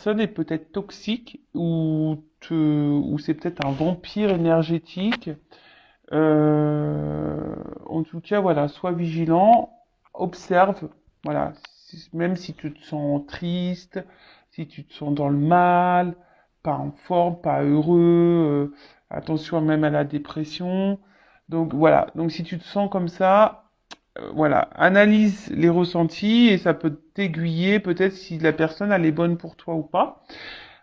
personne est peut-être toxique ou c'est peut-être un vampire énergétique. En tout cas, voilà, sois vigilant, observe, voilà, même si tu te sens triste, si tu te sens dans le mal, pas en forme, pas heureux, attention même à la dépression. Donc voilà, donc si tu te sens comme ça, voilà, analyse les ressentis et ça peut t'aiguiller peut-être si la personne elle est bonne pour toi ou pas.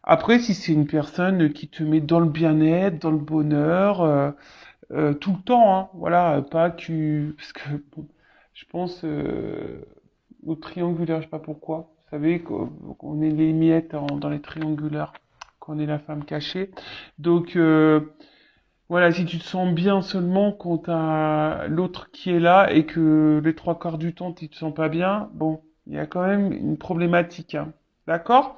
Après, si c'est une personne qui te met dans le bien-être, dans le bonheur, tout le temps, hein, voilà, pas que parce que bon, je pense au triangulaire, je sais pas pourquoi. Vous savez qu'on est les miettes dans les triangulaires, qu'on est la femme cachée. Donc voilà, si tu te sens bien seulement quand t'as l'autre qui est là et que les trois quarts du temps tu te sens pas bien, bon, il y a quand même une problématique, hein. D'accord?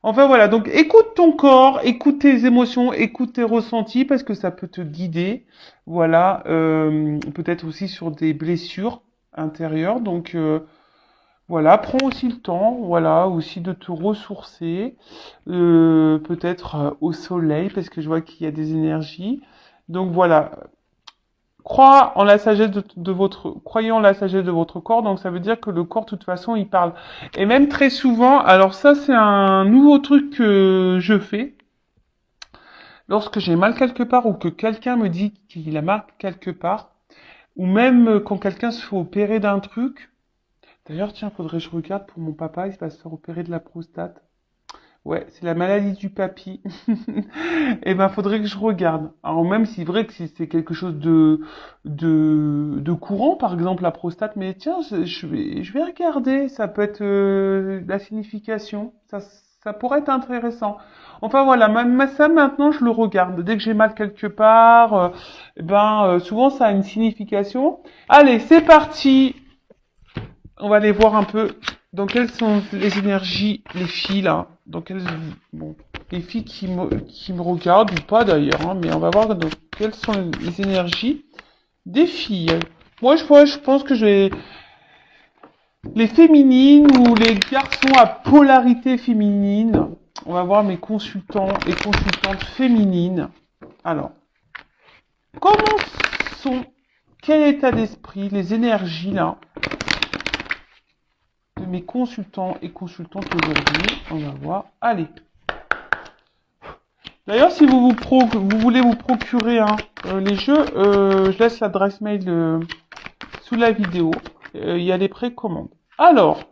Enfin voilà, donc écoute ton corps, écoute tes émotions, écoute tes ressentis parce que ça peut te guider. Voilà, peut-être aussi sur des blessures intérieures. Donc voilà, prends aussi le temps, voilà, aussi de te ressourcer, peut-être au soleil parce que je vois qu'il y a des énergies. Donc voilà, crois en la sagesse croyez en la sagesse de votre corps, donc ça veut dire que le corps, de toute façon, il parle. Et même très souvent, alors ça, c'est un nouveau truc que je fais. Lorsque j'ai mal quelque part ou que quelqu'un me dit qu'il a mal quelque part, ou même quand quelqu'un se fait opérer d'un truc. D'ailleurs, tiens, faudrait que je regarde pour mon papa, il va se faire opérer de la prostate. Ouais, c'est la maladie du papy. Et ben, faudrait que je regarde. Alors même si c'est vrai que si c'est quelque chose de courant, par exemple la prostate, mais tiens, je vais regarder. Ça peut être la signification. Ça pourrait être intéressant. Enfin voilà, même ça maintenant je le regarde. Dès que j'ai mal quelque part, souvent ça a une signification. Allez, c'est parti. On va aller voir un peu dans quelles sont les énergies, les filles là, dans quelles, bon, les filles qui me regardent ou pas d'ailleurs, hein, mais on va voir dans quelles sont les énergies des filles. Moi, je pense que j'ai les féminines ou les garçons à polarité féminine. On va voir mes consultants et consultantes féminines. Alors, comment sont, quel état d'esprit, les énergies là de mes consultants et consultantes aujourd'hui. On va voir. Allez. D'ailleurs, si vous voulez vous procurer les jeux, je laisse l'adresse mail sous la vidéo. Il y a les précommandes. Alors.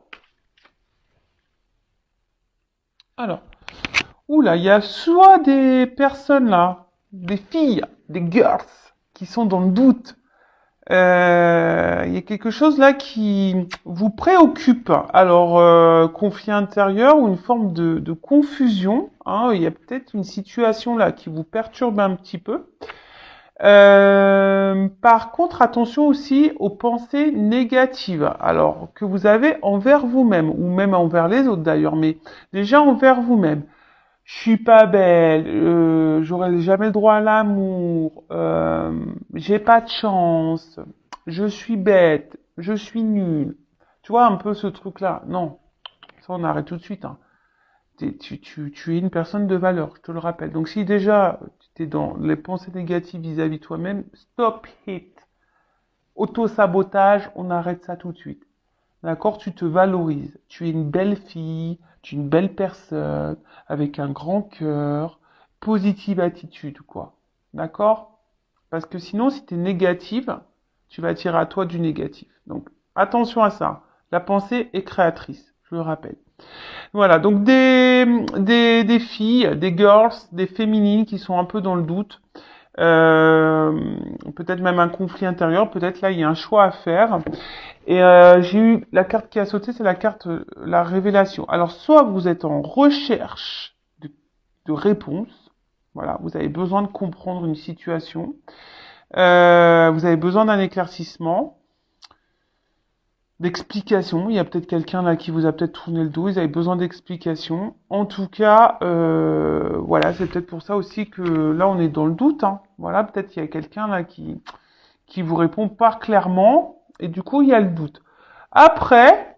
Oula, il y a soit des personnes là, des filles, des girls, qui sont dans le doute. Il y a quelque chose là qui vous préoccupe. Alors, conflit intérieur ou une forme de confusion. Hein, il y a peut-être une situation là qui vous perturbe un petit peu. Par contre, attention aussi aux pensées négatives. Alors, que vous avez envers vous-même, ou même envers les autres d'ailleurs, mais déjà envers vous-même. Je suis pas belle, j'aurai jamais le droit à l'amour, j'ai pas de chance, je suis bête, je suis nulle. Tu vois un peu ce truc-là? Non, ça on arrête tout de suite, hein. Tu es une personne de valeur, je te le rappelle. Donc si déjà tu es dans les pensées négatives vis-à-vis de toi-même, stop it. Auto-sabotage, on arrête ça tout de suite. D'accord? Tu te valorises. Tu es une belle fille, tu es une belle personne, avec un grand cœur, positive attitude, quoi. D'accord? Parce que sinon, si tu es négative, tu vas attirer à toi du négatif. Donc, attention à ça. La pensée est créatrice, je le rappelle. Voilà, donc des filles, des girls, des féminines qui sont un peu dans le doute. Peut-être même un conflit intérieur, peut-être là il y a un choix à faire. Et j'ai eu la carte qui a sauté, c'est la carte la révélation. Alors soit vous êtes en recherche de réponse, voilà, vous avez besoin de comprendre une situation, vous avez besoin d'un éclaircissement, d'explications. Il y a peut-être quelqu'un là qui vous a peut-être tourné le dos, vous avez besoin d'explications. En tout cas, voilà, c'est peut-être pour ça aussi que là on est dans le doute, hein. Voilà, peut-être il y a quelqu'un là qui vous répond pas clairement, et du coup il y a le doute. Après,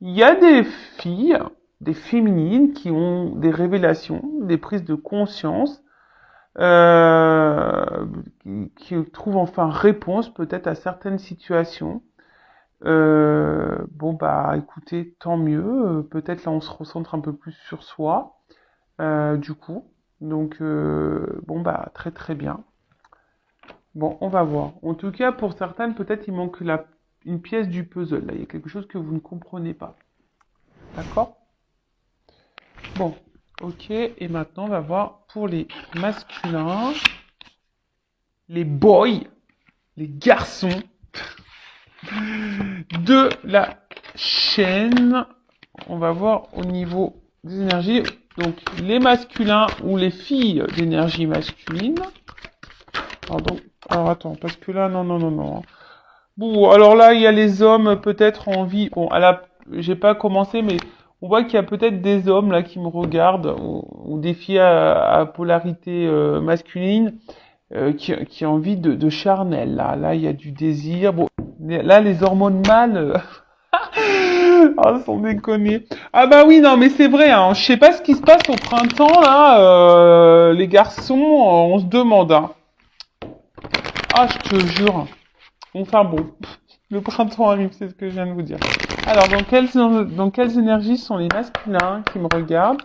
il y a des filles, des féminines qui ont des révélations, des prises de conscience, euh, qui trouvent enfin réponse peut-être à certaines situations. Bon bah écoutez, tant mieux. Peut-être là on se recentre un peu plus sur soi, du coup. Donc bon bah très très bien. Bon, on va voir. En tout cas, pour certaines, peut-être il manque une pièce du puzzle. Là, il y a quelque chose que vous ne comprenez pas. D'accord? Bon, ok. Et maintenant, on va voir pour les masculins, les boys, les garçons de la chaîne. On va voir au niveau des énergies. Donc, les masculins ou les filles d'énergie masculine. Pardon. Alors, attends, parce que là, non, non, non, non. Bon, alors là, il y a les hommes peut-être en vie. Bon, j'ai pas commencé, mais on voit qu'il y a peut-être des hommes là qui me regardent, ou des filles à polarité masculine, qui ont envie de charnel. Là, il y a du désir. Bon, là, les hormones mâles, ah, sans déconner. Ah bah oui, non, mais c'est vrai. Hein, je sais pas ce qui se passe au printemps là. Les garçons, on se demande. Hein. Ah, je te jure. Enfin bon, le printemps arrive, c'est ce que je viens de vous dire. Alors, dans quelles énergies sont les masculins qui me regardent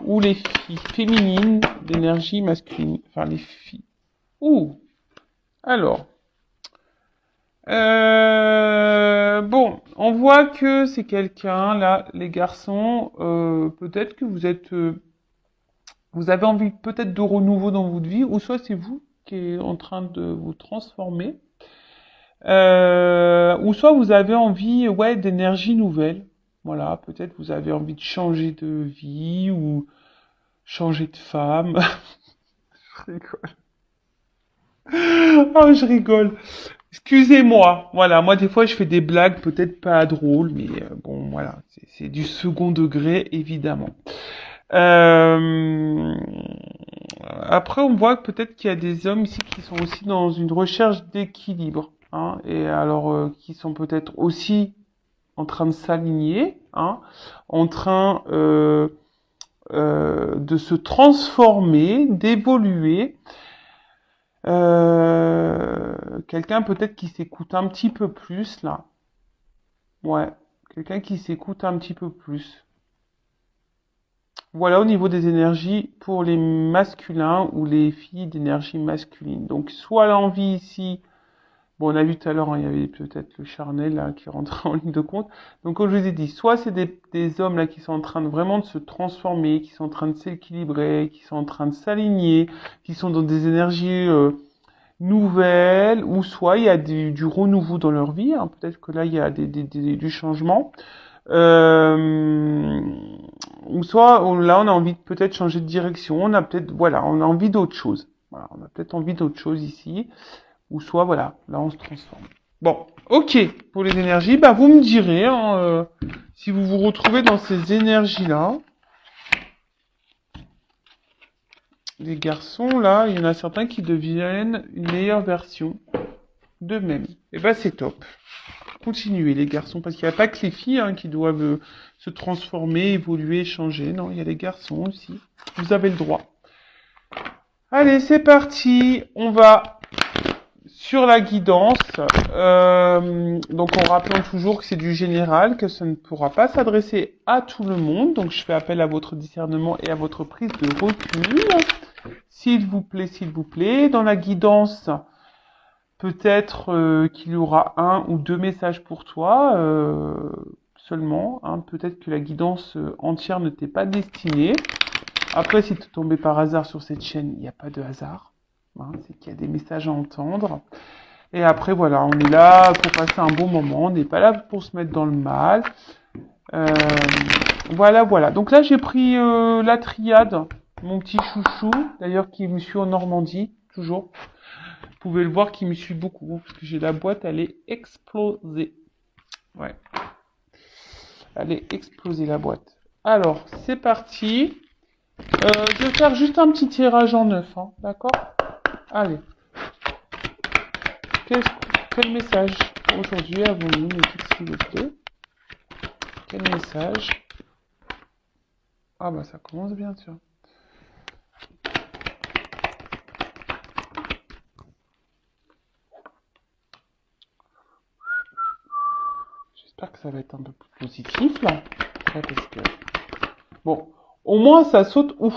ou les filles féminines d'énergie masculine? Enfin, les filles. Ouh, alors. Bon, on voit que c'est quelqu'un, là, les garçons, peut-être que vous avez envie peut-être de renouveau dans votre vie, ou soit c'est vous qui êtes en train de vous transformer. Ou soit vous avez envie, ouais, d'énergie nouvelle. Voilà, peut-être vous avez envie de changer de vie ou changer de femme. Je rigole. Oh, je rigole. Excusez-moi. Voilà, moi des fois je fais des blagues peut-être pas drôles, mais bon, voilà, c'est du second degré évidemment. Euh, Après, on voit que peut-être qu'il y a des hommes ici qui sont aussi dans une recherche d'équilibre, hein, et alors qui sont peut-être aussi en train de s'aligner, hein, en train de se transformer, d'évoluer. Quelqu'un peut-être qui s'écoute un petit peu plus là. Ouais, quelqu'un qui s'écoute un petit peu plus. Voilà au niveau des énergies pour les masculins ou les filles d'énergie masculine. Donc soit l'envie ici. Bon, on a vu tout à l'heure, hein, il y avait peut-être le charnel là, qui rentrait en ligne de compte. Donc, comme je vous ai dit, soit c'est des hommes là qui sont en train de vraiment de se transformer, qui sont en train de s'équilibrer, qui sont en train de s'aligner, qui sont dans des énergies nouvelles, ou soit il y a du renouveau dans leur vie. Hein. Peut-être que là, il y a du changement. Euh, ou soit là, on a envie de peut-être changer de direction. On a peut-être, voilà, on a envie d'autre chose. Voilà, on a peut-être envie d'autre chose ici. Ou soit, voilà, là on se transforme. Bon, ok, pour les énergies, bah vous me direz hein, si vous vous retrouvez dans ces énergies-là. Les garçons, là, il y en a certains qui deviennent une meilleure version d'eux-mêmes. Et bah c'est top. Continuez les garçons, parce qu'il n'y a pas que les filles hein, qui doivent se transformer, évoluer, changer. Non, il y a les garçons aussi. Vous avez le droit. Allez, c'est parti. On va sur la guidance, donc en rappelant toujours que c'est du général, que ça ne pourra pas s'adresser à tout le monde, donc je fais appel à votre discernement et à votre prise de recul. S'il vous plaît, dans la guidance, peut-être qu'il y aura un ou deux messages pour toi seulement, hein, peut-être que la guidance entière ne t'est pas destinée. Après, si tu es tombé par hasard sur cette chaîne, il n'y a pas de hasard. Hein, c'est qu'il y a des messages à entendre. Et après, voilà, on est là pour passer un bon moment. On n'est pas là pour se mettre dans le mal. Euh, voilà. Donc là, j'ai pris la triade, mon petit chouchou, d'ailleurs, qui me suit en Normandie, toujours. Vous pouvez le voir, qui me suit beaucoup, parce que j'ai la boîte, elle est explosée. Ouais. Elle est explosée, la boîte. Alors, c'est parti. Je vais faire juste un petit tirage en neuf, hein, d'accord? Allez. Quel message aujourd'hui avons-nous, me dites s'il vous plaît? Quel message Ah bah ça commence bien, tiens. J'espère que ça va être un peu plus positif là. Ouais, parce que... Bon, au moins ça saute. Ouf.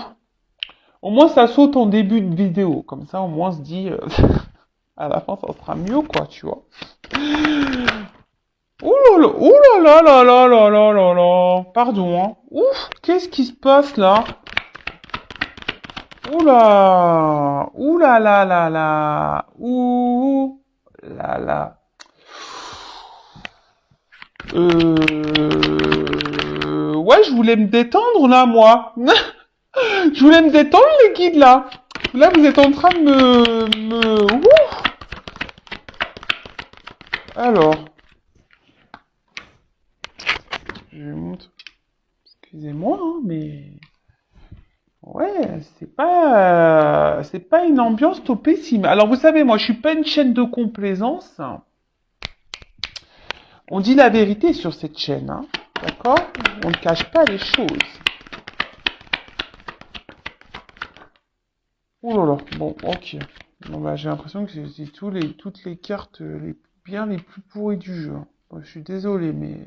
Au moins ça saute en début de vidéo. Comme ça, au moins on se dit à la fin ça sera mieux quoi, tu vois. Ouh là là là là là là là là. Pardon, hein. Ouf, qu'est-ce qui se passe là? Ouh là là là là. Ouh là là. Ouais, je voulais me détendre là, moi. Je voulais me détendre, les guides là. Là, vous êtes en train de Ouh. Alors, je montre. Excusez-moi, hein, mais ouais, c'est pas une ambiance topissime. Alors, vous savez, moi, je suis pas une chaîne de complaisance. On dit la vérité sur cette chaîne, hein. D'accord? On ne cache pas les choses. Oh là là, bon, ok. Bon, bah, j'ai l'impression que c'est toutes les cartes bien les plus pourries du jeu, hein. Bon, je suis désolé, mais...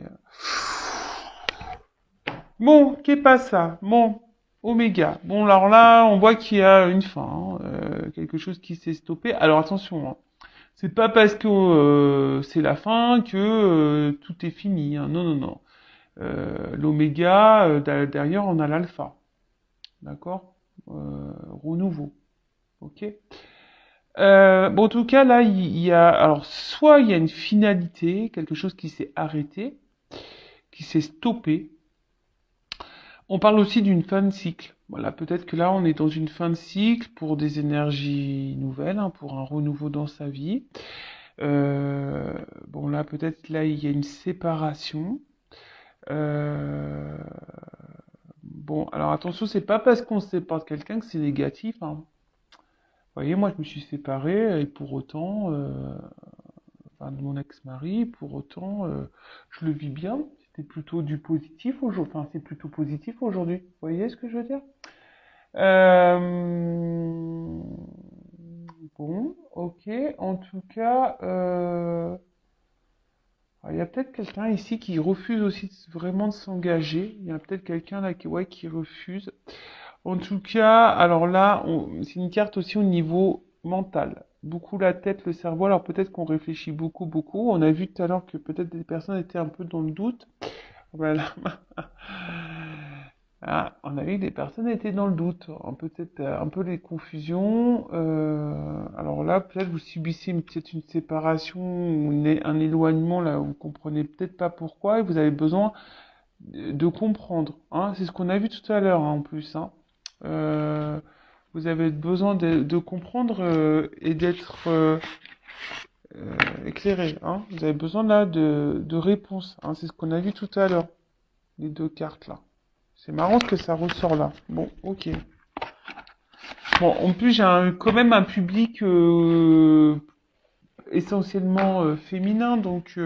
Bon, qu'est pas ça? Bon, Oméga. Bon, alors là, on voit qu'il y a une fin, hein, quelque chose qui s'est stoppé. Alors attention, hein. C'est pas parce que c'est la fin que tout est fini, hein. Non, non, non. L'Oméga, derrière, on a l'Alpha. D'accord? Renouveau. Ok? Bon, en tout cas, là, il y a, alors, soit il y a une finalité, quelque chose qui s'est arrêté, qui s'est stoppé. On parle aussi d'une fin de cycle. Voilà, peut-être que là, on est dans une fin de cycle pour des énergies nouvelles, hein, pour un renouveau dans sa vie. Euh, bon, là, peut-être là, il y a une séparation. Euh, bon, alors attention, c'est pas parce qu'on se sépare de quelqu'un que c'est négatif, hein. Vous voyez, moi, je me suis séparé et pour autant, enfin, de mon ex-mari, pour autant, je le vis bien. C'était plutôt du positif aujourd'hui. Enfin, c'est plutôt positif aujourd'hui. Vous voyez ce que je veux dire? Euh, Bon, ok. En tout cas, il y a peut-être quelqu'un ici qui refuse aussi vraiment de s'engager. Il y a peut-être quelqu'un là qui, ouais, qui refuse. En tout cas, alors là, c'est une carte aussi au niveau mental. Beaucoup la tête, le cerveau. Alors peut-être qu'on réfléchit beaucoup, beaucoup. On a vu tout à l'heure que peut-être des personnes étaient un peu dans le doute. Voilà. Ah, on a vu que des personnes étaient dans le doute. Peut-être un peu les confusions. Alors là, peut-être vous subissez peut-être une séparation ou un éloignement là, vous comprenez peut-être pas pourquoi et vous avez besoin de comprendre, hein. C'est ce qu'on a vu tout à l'heure, hein, en plus, hein. Euh, Vous avez besoin de comprendre et d'être éclairé, hein. Vous avez besoin là de réponses, hein. C'est ce qu'on a vu tout à l'heure, les deux cartes là. C'est marrant que ça ressort là. Bon, ok. Bon, en plus j'ai quand même un public essentiellement féminin, donc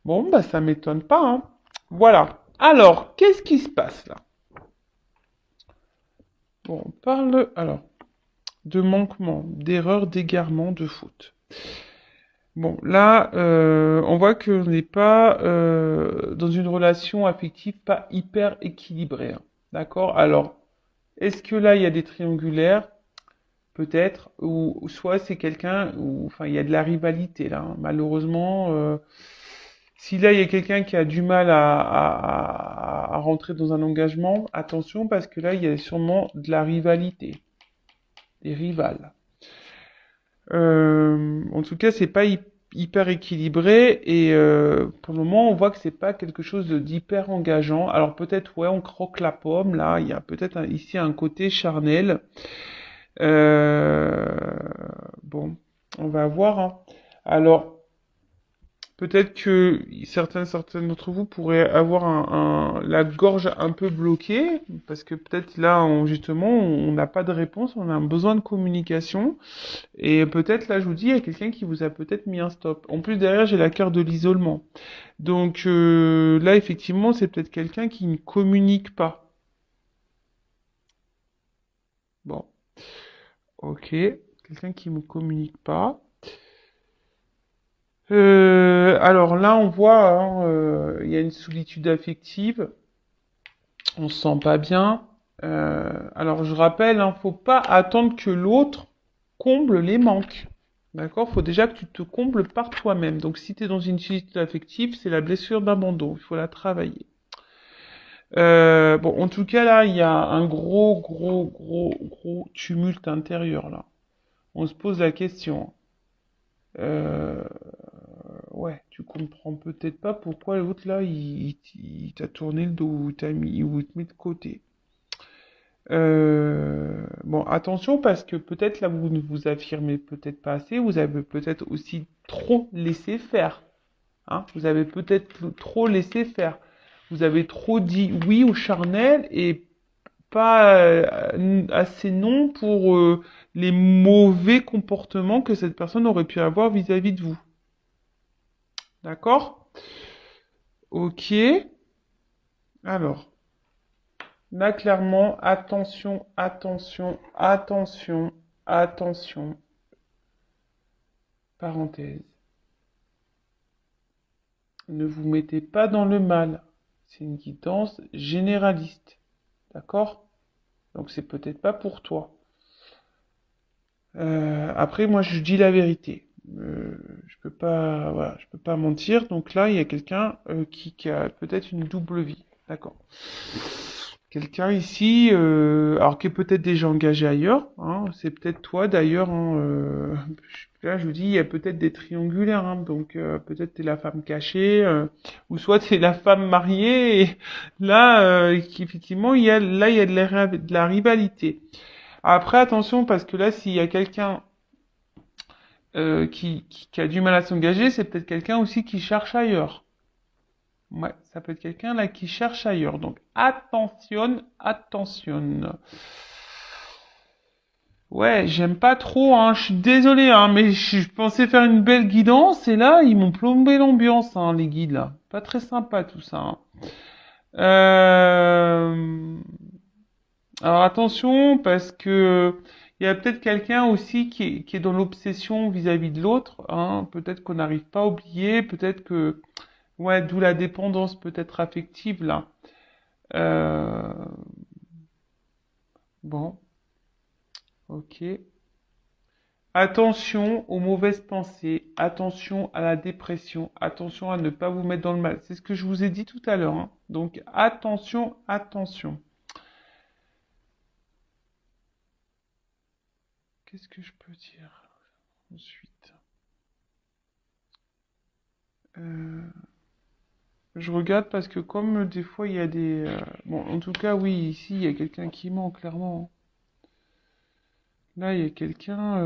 bon, bah ça m'étonne pas, hein. Voilà. Alors, qu'est-ce qui se passe là? Bon, on parle alors de manquement, d'erreur, d'égarement, de faute. Bon, là, on voit qu'on n'est pas dans une relation affective pas hyper équilibrée, hein. D'accord? Alors, est-ce que là, il y a des triangulaires? Peut-être, ou soit c'est quelqu'un où, enfin, il y a de la rivalité là, hein. Malheureusement, si là il y a quelqu'un qui a du mal à rentrer dans un engagement, attention parce que là il y a sûrement de la rivalité, des rivales. En tout cas, c'est pas hyper équilibré et pour le moment, on voit que c'est pas quelque chose d'hyper engageant. Alors peut-être, ouais, on croque la pomme. Là, il y a peut-être ici un côté charnel. Euh, bon, on va voir, hein. Alors, Peut-être que certains d'entre vous pourraient avoir la gorge un peu bloquée, parce que peut-être là, justement, on n'a pas de réponse, on a un besoin de communication, et peut-être là, je vous dis, il y a quelqu'un qui vous a peut-être mis un stop. En plus, derrière, j'ai la carte de l'isolement. Donc là, effectivement, c'est peut-être quelqu'un qui ne communique pas. Bon, ok, quelqu'un qui ne communique pas. Alors là, on voit, hein, il y a une solitude affective. On se sent pas bien. Alors je rappelle, hein, faut pas attendre que l'autre comble les manques. D'accord? Faut déjà que tu te combles par toi-même. Donc si tu es dans une solitude affective, c'est la blessure d'abandon. Il faut la travailler. Bon, en tout cas là, il y a un gros tumulte intérieur là. On se pose la question. Euh, ouais, tu comprends peut-être pas pourquoi l'autre là, il t'a tourné le dos, ou il te met de côté. Bon, attention parce que peut-être là vous ne vous affirmez peut-être pas assez, vous avez peut-être aussi trop laissé faire, hein. Vous avez peut-être trop laissé faire. Vous avez trop dit oui au charnel et pas assez non pour les mauvais comportements que cette personne aurait pu avoir vis-à-vis de vous. D'accord? Ok. Alors, là clairement, attention. Parenthèse. Ne vous mettez pas dans le mal. C'est une guidance généraliste. D'accord? Donc c'est peut-être pas pour toi. Après, moi, je dis la vérité. Je peux pas, voilà, je peux pas mentir. Donc là, il y a quelqu'un qui a peut-être une double vie. D'accord. Quelqu'un ici, alors qui est peut-être déjà engagé ailleurs, hein, c'est peut-être toi d'ailleurs, hein, là je vous dis, il y a peut-être des triangulaires, hein, donc peut-être t'es la femme cachée, ou soit t'es la femme mariée, et là, effectivement, il y a de la rivalité. Après, attention, parce que là, s'il y a quelqu'un qui a du mal à s'engager, c'est peut-être quelqu'un aussi qui cherche ailleurs. Ouais, ça peut être quelqu'un là qui cherche ailleurs. Donc attention. Ouais, j'aime pas trop, hein. Je suis désolé, hein, mais je pensais faire une belle guidance et là, ils m'ont plombé l'ambiance, hein, les guides là. Pas très sympa tout ça, hein. Euh... Alors attention, parce que il y a peut-être quelqu'un aussi qui est dans l'obsession vis-à-vis de l'autre, hein. Peut-être qu'on n'arrive pas à oublier, peut-être que ouais, d'où la dépendance peut-être affective là. Euh, bon, ok. Attention aux mauvaises pensées, attention à la dépression, attention à ne pas vous mettre dans le mal. C'est ce que je vous ai dit tout à l'heure, hein. Donc attention. Qu'est-ce que je peux dire ensuite? Euh, je regarde parce que comme des fois il y a des... bon, en tout cas, oui, ici, il y a quelqu'un qui ment, clairement. Là, il y a quelqu'un...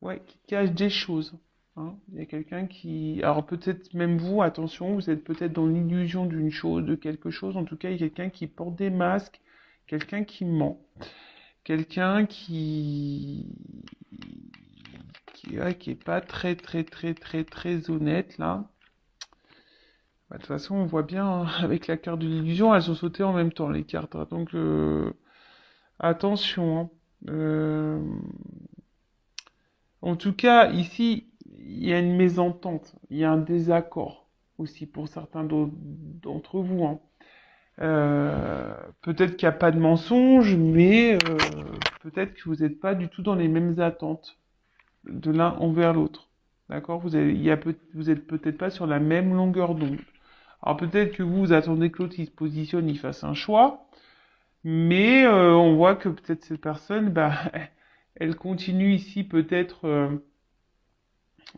ouais, qui cache des choses, hein. Il y a quelqu'un qui... Alors peut-être même vous, attention, vous êtes peut-être dans l'illusion d'une chose, de quelque chose. En tout cas, il y a quelqu'un qui porte des masques, quelqu'un qui ment, quelqu'un ouais, qui est pas très honnête là. Bah, de toute façon, on voit bien, hein, avec la carte de l'illusion, elles ont sauté en même temps les cartes, hein. Donc attention, hein. En tout cas, ici, il y a une mésentente, il y a un désaccord aussi pour certains d'entre vous, hein. Peut-être qu'il n'y a pas de mensonge, mais peut-être que vous n'êtes pas du tout dans les mêmes attentes de l'un envers l'autre. D'accord? Vous êtes peut-être pas sur la même longueur d'onde. Alors peut-être que vous attendez que l'autre il se positionne, il fasse un choix, mais on voit que peut-être cette personne, bah, elle continue ici peut-être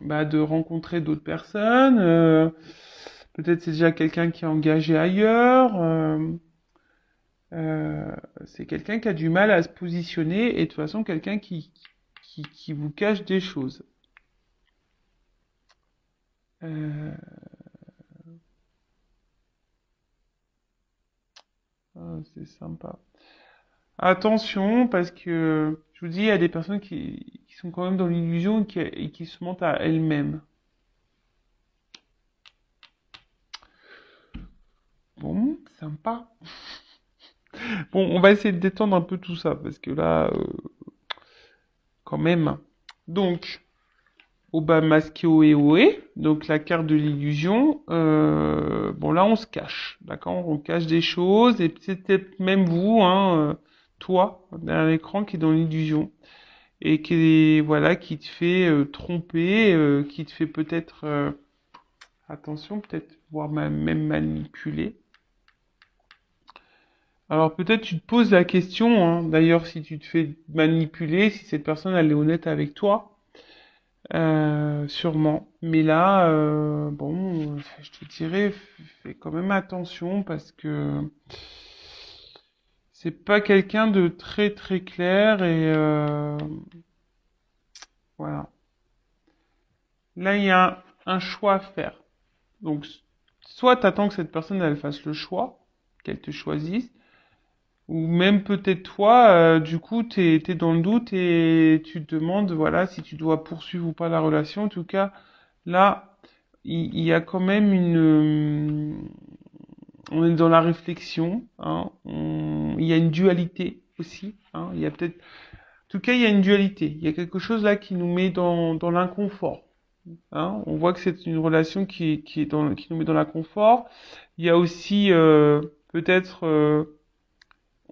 bah, de rencontrer d'autres personnes. Peut-être c'est déjà quelqu'un qui est engagé ailleurs. C'est quelqu'un qui a du mal à se positionner et de toute façon quelqu'un qui qui vous cache des choses. Euh, c'est sympa. Attention, parce que je vous dis, il y a des personnes qui sont quand même dans l'illusion et qui se mentent à elles-mêmes. Bon, sympa. Bon, on va essayer de détendre un peu tout ça, parce que là, quand même. Donc, Oba masqué Oé, donc la carte de l'illusion. Bon, là, on se cache, d'accord? On cache des choses, et c'est peut-être même vous, hein, toi, derrière l'écran, qui est dans l'illusion. Et qui, voilà, qui te fait tromper, qui te fait peut-être, attention, peut-être, voire même manipuler. Alors peut-être tu te poses la question, hein, d'ailleurs, si tu te fais manipuler, si cette personne elle est honnête avec toi, sûrement. Mais là, bon, je te dirais, fais quand même attention parce que c'est pas quelqu'un de très très clair et voilà. Là, il y a un choix à faire. Donc, soit t'attends que cette personne elle fasse le choix, qu'elle te choisisse, ou même peut-être toi, du coup, t'es dans le doute et tu te demandes, voilà, si tu dois poursuivre ou pas la relation. En tout cas, là, il y a quand même on est dans la réflexion, hein, il y a une dualité aussi, hein, il y a peut-être, en tout cas, il y a une dualité. Il y a quelque chose là qui nous met dans l'inconfort. Hein. On voit que c'est une relation qui nous met dans l'inconfort. Il y a aussi peut-être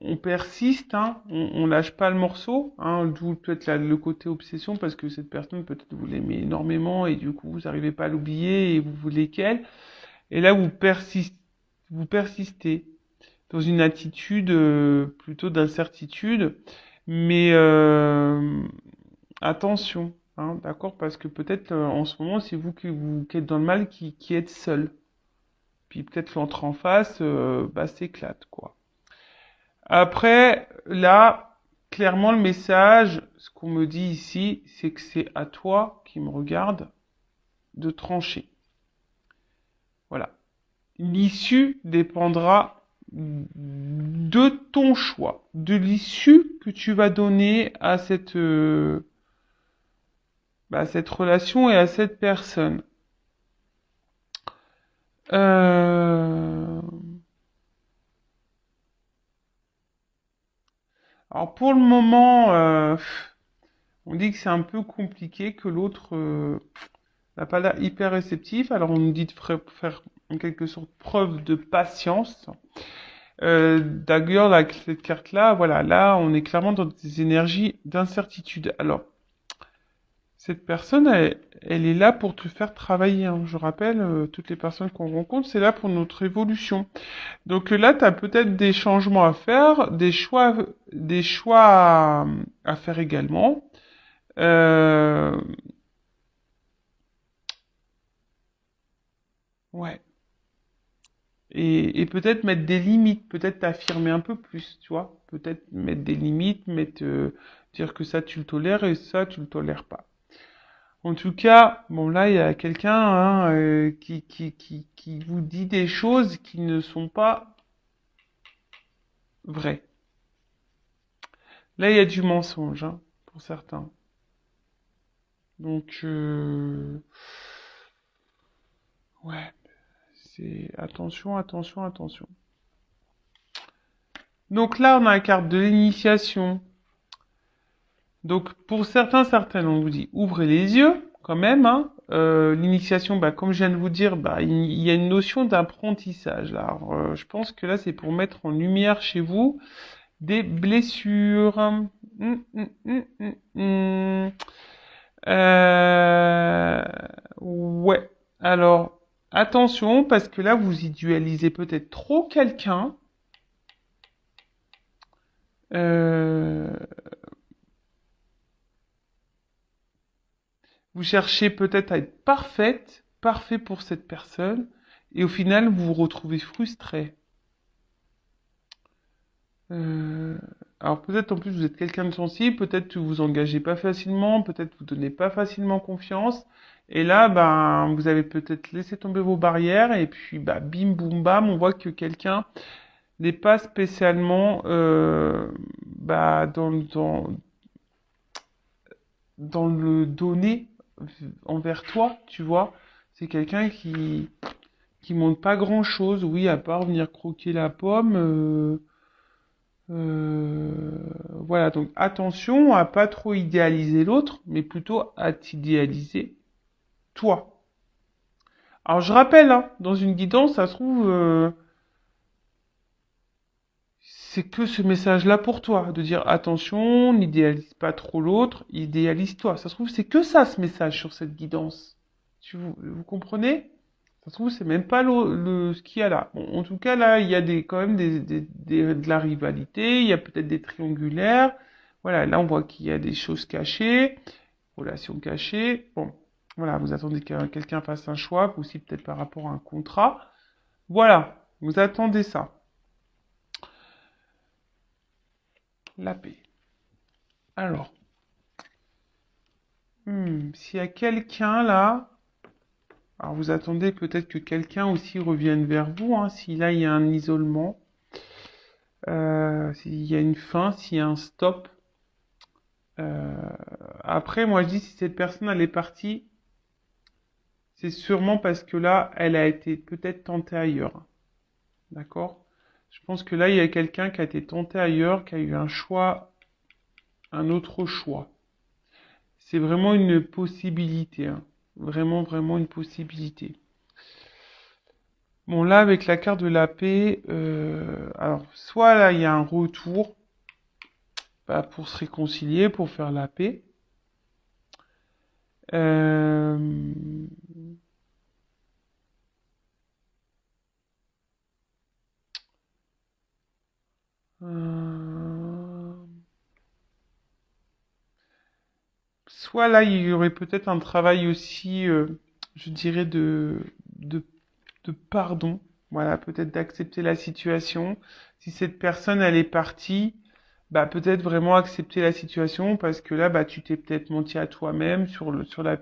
on persiste, hein, on lâche pas le morceau, hein, d'où peut-être le côté obsession parce que cette personne peut-être vous l'aimez énormément et du coup vous n'arrivez pas à l'oublier et vous voulez qu'elle. Et là vous persistez dans une attitude plutôt d'incertitude, mais attention, hein, d'accord, parce que peut-être en ce moment c'est qui êtes dans le mal qui êtes seul. Puis peut-être l'autre en face, bah s'éclate quoi. Après, là, clairement, le message, ce qu'on me dit ici, c'est que c'est à toi qui me regarde de trancher. Voilà. L'issue dépendra de ton choix, de l'issue que tu vas donner à cette relation et à cette personne. Euh... Alors pour le moment, on dit que c'est un peu compliqué, que l'autre n'a pas l'air hyper réceptif. Alors on nous dit de faire en quelque sorte preuve de patience. D'ailleurs, cette carte-là, voilà, là on est clairement dans des énergies d'incertitude. Alors, cette personne, elle est là pour te faire travailler. Hein. Je rappelle, toutes les personnes qu'on rencontre, c'est là pour notre évolution. Donc là, tu as peut-être des changements à faire, des choix à faire également. Ouais. Et peut-être mettre des limites, peut-être t'affirmer un peu plus, tu vois. Peut-être mettre des limites, dire que ça tu le tolères et ça tu le tolères pas. En tout cas, bon là il y a quelqu'un hein, qui vous dit des choses qui ne sont pas vraies. Là il y a du mensonge hein, pour certains. Donc ouais, c'est attention, attention, attention. Donc là on a la carte de l'initiation. Donc pour certaines, on vous dit ouvrez les yeux quand même. Hein. L'initiation, bah, comme je viens de vous dire, bah, il y a une notion d'apprentissage. Alors, je pense que là, c'est pour mettre en lumière chez vous des blessures. Euh, ouais. Alors, attention, parce que là, vous idéalisez peut-être trop quelqu'un. Euh, Vous cherchez peut-être à être parfait pour cette personne, et au final, vous vous retrouvez frustré. Euh, alors peut-être en plus vous êtes quelqu'un de sensible, peut-être que vous engagez pas facilement, peut-être vous donnez pas facilement confiance. Et là, ben, vous avez peut-être laissé tomber vos barrières et puis, bah, bim, boum, bam, on voit que quelqu'un n'est pas spécialement, bah, dans le donner envers toi, tu vois. C'est quelqu'un qui montre pas grand-chose, oui, à part venir croquer la pomme. Voilà, donc attention à pas trop idéaliser l'autre, mais plutôt à t'idéaliser toi. Alors je rappelle, hein, dans une guidance, ça se trouve, c'est que ce message-là pour toi, de dire attention, n'idéalise pas trop l'autre, idéalise-toi. Ça se trouve, c'est que ça ce message sur cette guidance. Vous comprenez? Ça se trouve, c'est même pas ce qu'il y a là. Bon, en tout cas, là, il y a quand même de la rivalité, il y a peut-être des triangulaires. Voilà, là, on voit qu'il y a des choses cachées, relations cachées. Bon, voilà, vous attendez que quelqu'un fasse un choix, aussi peut-être par rapport à un contrat. Voilà, vous attendez ça. La paix. Alors, s'il y a quelqu'un là, alors vous attendez peut-être que quelqu'un aussi revienne vers vous, hein, si là il y a un isolement, s'il y a une fin, s'il y a un stop. Euh, Après, moi je dis si cette personne elle est partie, c'est sûrement parce que là elle a été peut-être tentée ailleurs, d'accord? Je pense que là il y a quelqu'un qui a été tenté ailleurs, qui a eu un choix, un autre choix. C'est vraiment une possibilité, hein. Vraiment, vraiment une possibilité. Bon, là, avec la carte de la paix, alors, soit là, il y a un retour bah, pour se réconcilier, pour faire la paix. Euh, euh, Soit là, il y aurait peut-être un travail aussi, je dirais, de, de pardon. Voilà, peut-être d'accepter la situation. Si cette personne, elle est partie, bah peut-être vraiment accepter la situation parce que là, bah tu t'es peut-être menti à toi-même sur la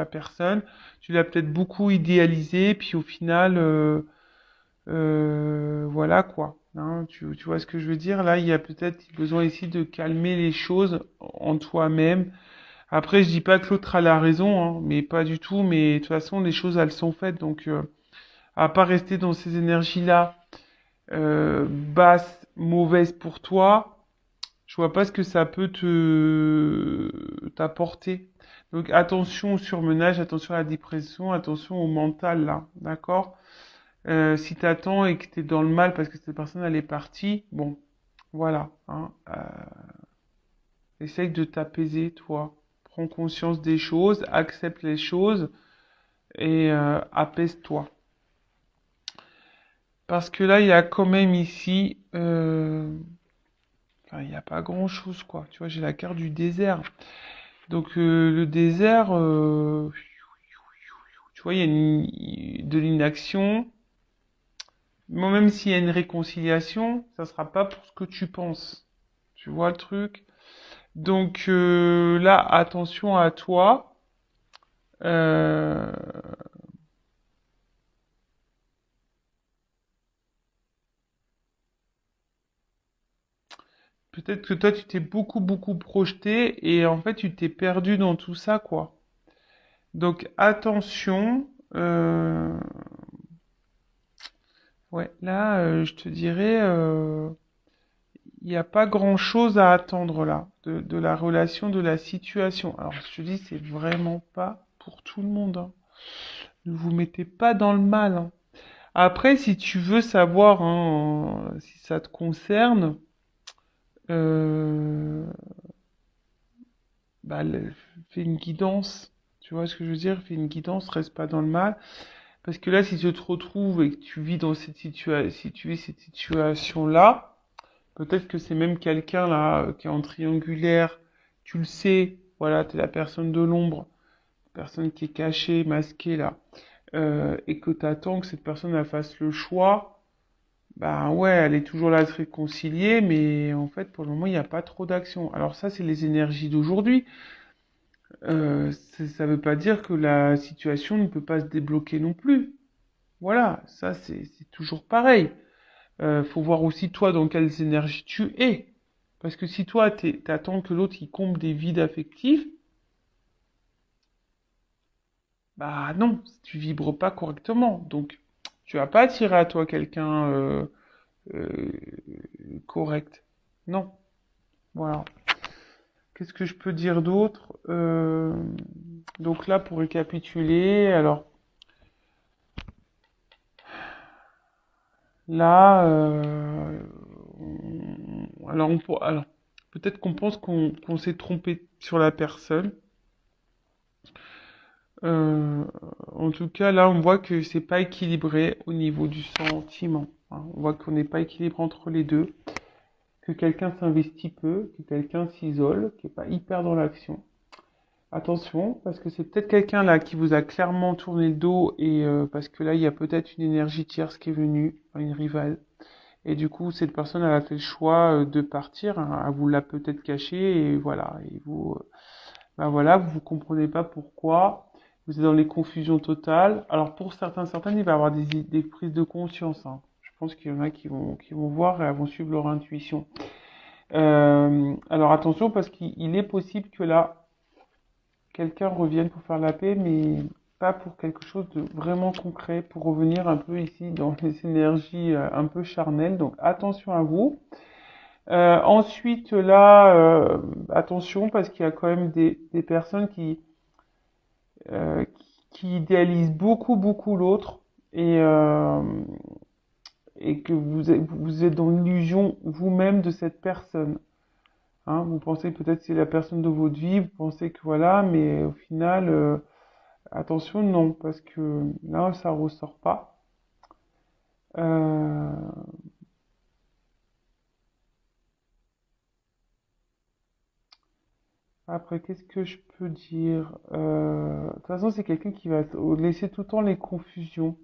personne. Tu l'as peut-être beaucoup idéalisé, puis au final, voilà quoi. Hein, tu vois ce que je veux dire? Là, il y a peut-être besoin ici de calmer les choses en toi-même. Après, je dis pas que l'autre a la raison, hein, mais pas du tout. Mais de toute façon, les choses, elles sont faites. Donc, à pas rester dans ces énergies-là, basses, mauvaises pour toi, je vois pas ce que ça peut t'apporter. Donc, attention au surmenage, attention à la dépression, attention au mental, là. D'accord? Si t'attends et que t'es dans le mal parce que cette personne, elle est partie, bon, voilà, hein, essaye de t'apaiser, toi. Prends conscience des choses, accepte les choses et apaise-toi. Parce que là, il y a quand même ici, enfin, il n'y a pas grand-chose, quoi. Tu vois, j'ai la carte du désert. Donc le désert, tu vois, il y a de l'inaction. Moi, même s'il y a une réconciliation, ça sera pas pour ce que tu penses. Tu vois le truc? Donc là, attention à toi. Euh, Peut-être que toi, tu t'es beaucoup, beaucoup projeté et en fait, tu t'es perdu dans tout ça, quoi. Donc attention. Ouais, là, je te dirais, il n'y a pas grand-chose à attendre là, de la relation, de la situation. Alors, je te dis, c'est vraiment pas pour tout le monde, hein. Ne vous mettez pas dans le mal, hein. Après, si tu veux savoir, hein, si ça te concerne, euh, bah, fais une guidance. Tu vois ce que je veux dire? Fais une guidance, reste pas dans le mal. Parce que là, si tu te retrouves et que tu vis dans cette situation, si tu vis cette situation-là, peut-être que c'est même quelqu'un là qui est en triangulaire. Tu le sais, voilà, t'es la personne de l'ombre, personne qui est cachée, masquée là, et que t'attends que cette personne elle fasse le choix. bah ouais, elle est toujours là à se réconcilier, mais en fait, pour le moment, il n'y a pas trop d'action. Alors ça, c'est les énergies d'aujourd'hui. Ça veut pas dire que la situation ne peut pas se débloquer non plus. Voilà, ça, c'est toujours pareil. Faut voir aussi toi dans quelles énergies tu es. Parce que si toi, t'attends que l'autre il comble des vides affectifs, bah non, tu vibres pas correctement. Donc, tu vas pas attirer à toi quelqu'un euh, correct. Non. Voilà. Qu'est-ce que je peux dire d'autre? Donc là, pour récapituler, alors là, alors peut-être qu'on pense qu'on s'est trompé sur la personne. Euh, En tout cas, là, on voit que c'est pas équilibré au niveau du sentiment, hein. On voit qu'on n'est pas équilibré entre les deux, que quelqu'un s'investit peu, que quelqu'un s'isole, qui est pas hyper dans l'action. Attention, parce que c'est peut-être quelqu'un là qui vous a clairement tourné le dos et parce que là, il y a peut-être une énergie tierce qui est venue, une rivale. Et du coup, cette personne, elle a fait le choix de partir, hein. Elle vous l'a peut-être caché et voilà. Et vous, ben voilà, vous comprenez pas pourquoi. Vous êtes dans les confusions totales. Alors pour certaines, il va y avoir des prises de conscience, hein. Je pense qu'il y en a qui vont voir et elles vont suivre leur intuition. Alors attention parce qu'il est possible que là, quelqu'un revienne pour faire la paix, mais pas pour quelque chose de vraiment concret, pour revenir un peu ici dans les énergies un peu charnelles. Donc attention à vous. Ensuite, là, attention parce qu'il y a quand même des personnes qui idéalisent beaucoup l'autre et, euh, et que vous êtes dans l'illusion vous-même de cette personne. Hein, vous pensez peut-être que c'est la personne de votre vie, vous pensez que voilà, mais au final, attention, non, parce que là, ça ressort pas. Euh, Après, qu'est-ce que je peux dire? De toute façon, c'est quelqu'un qui va laisser tout le temps les confusions.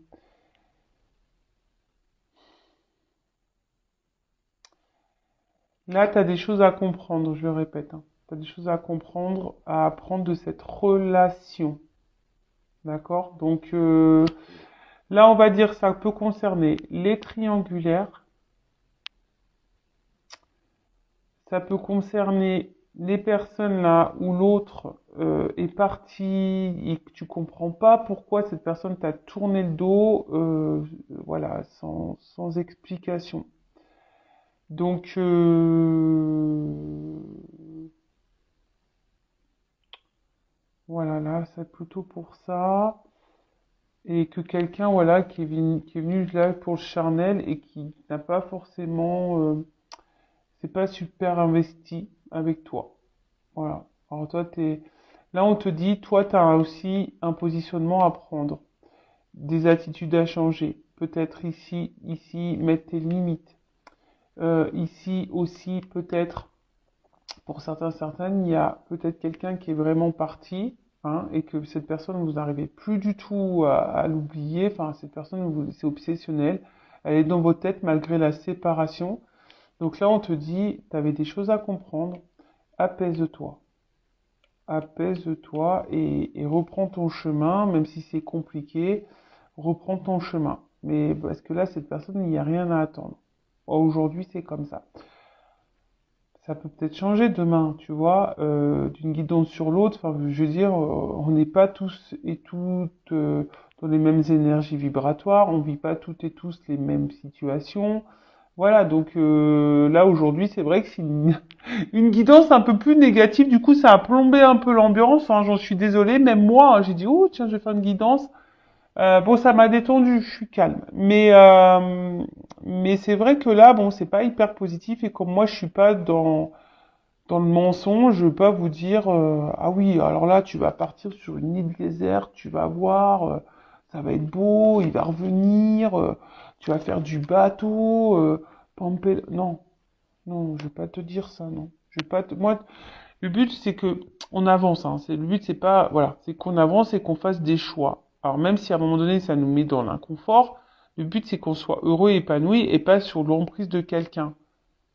Là, tu as des choses à comprendre, je le répète, hein. Tu as des choses à comprendre, à apprendre de cette relation. D'accord? Donc là, on va dire ça peut concerner les triangulaires, ça peut concerner les personnes là où l'autre est parti et que tu comprends pas pourquoi cette personne t'a tourné le dos, voilà, sans explication. Donc voilà, là, c'est plutôt pour ça. Et que quelqu'un, voilà, qui est venu là pour le charnel et qui n'a pas forcément, c'est pas super investi avec toi. Voilà. Alors toi, là, on te dit, toi, tu as aussi un positionnement à prendre, des attitudes à changer. Peut-être ici, mettre tes limites. Ici aussi, peut-être, pour certaines, il y a peut-être quelqu'un qui est vraiment parti, hein, et que cette personne, vous n'arrivez plus du tout à l'oublier. Enfin, cette personne, c'est obsessionnel. Elle est dans votre tête malgré la séparation. Donc là, on te dit, tu avais des choses à comprendre. Apaise-toi. Apaise-toi et reprends ton chemin, même si c'est compliqué, reprends ton chemin. Mais parce que là, cette personne, il n'y a rien à attendre. Aujourd'hui, c'est comme ça. Ça peut peut-être changer demain, tu vois, d'une guidance sur l'autre. Enfin, je veux dire, on n'est pas tous et toutes dans les mêmes énergies vibratoires, on vit pas toutes et tous les mêmes situations. Voilà, donc là aujourd'hui, c'est vrai que c'est une guidance un peu plus négative. Du coup, ça a plombé un peu l'ambiance, hein, j'en suis désolée. Même moi, hein, j'ai dit, oh tiens, je vais faire une guidance. Bon, ça m'a détendu, je suis calme. Mais c'est vrai que là, bon, c'est pas hyper positif. Et comme moi, je suis pas dans le mensonge, je peux pas vous dire, ah oui, alors là, tu vas partir sur une île déserte, tu vas voir, ça va être beau, il va revenir, tu vas faire du bateau, non, non, je vais pas te dire ça, non. Je vais pas moi, le but, c'est que on avance, hein. Le but, c'est pas, voilà, c'est qu'on avance et qu'on fasse des choix. Alors même si à un moment donné, ça nous met dans l'inconfort, Le but, c'est qu'on soit heureux et épanoui et pas sur l'emprise de quelqu'un.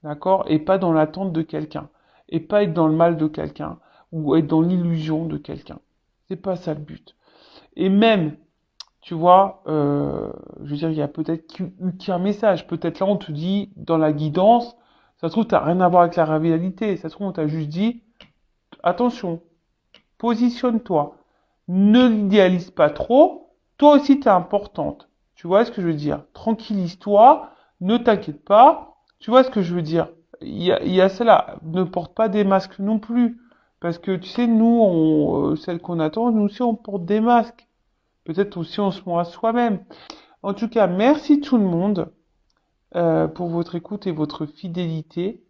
D'accord? Et pas dans l'attente de quelqu'un. Et pas être dans le mal de quelqu'un. Ou être dans l'illusion de quelqu'un. C'est pas ça le but. Et même, tu vois, je veux dire, il y a peut-être eu qu'un message. Peut-être là, on te dit, dans la guidance, ça se trouve, t'as rien à voir avec la réalité. Ça se trouve, on t'a juste dit, attention, positionne-toi. Ne l'idéalise pas trop. Toi aussi, t'es importante. Tu vois ce que je veux dire? Tranquillise-toi. Ne t'inquiète pas. Tu vois ce que je veux dire? Il y a cela. Ne porte pas des masques non plus. Parce que, tu sais, nous, celles qu'on attend, nous aussi, on porte des masques. Peut-être aussi, on se ment à soi-même. En tout cas, merci tout le monde pour votre écoute et votre fidélité.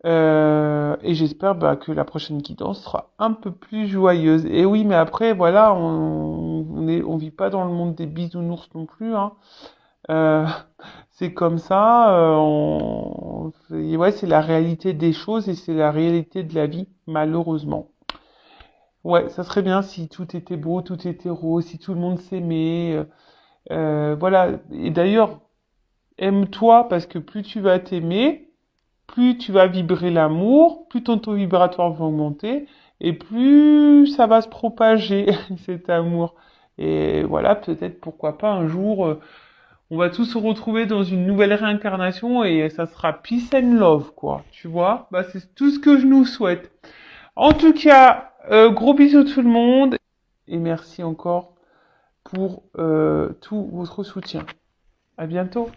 Et j'espère que la prochaine guidance sera un peu plus joyeuse. Et oui, mais après, voilà, on vit pas dans le monde des bisounours non plus, hein. Euh, c'est comme ça. Ouais, c'est la réalité des choses et c'est la réalité de la vie, malheureusement. Ouais, ça serait bien si tout était beau, tout était rose, si tout le monde s'aimait. Voilà. Et d'ailleurs, aime-toi parce que plus tu vas t'aimer, plus tu vas vibrer l'amour, plus ton taux vibratoire va augmenter et plus ça va se propager, cet amour. Et voilà, peut-être pourquoi pas un jour, on va tous se retrouver dans une nouvelle réincarnation et ça sera peace and love, quoi. Tu vois? Bah, c'est tout ce que je nous souhaite. En tout cas, gros bisous tout le monde et merci encore pour tout votre soutien. À bientôt.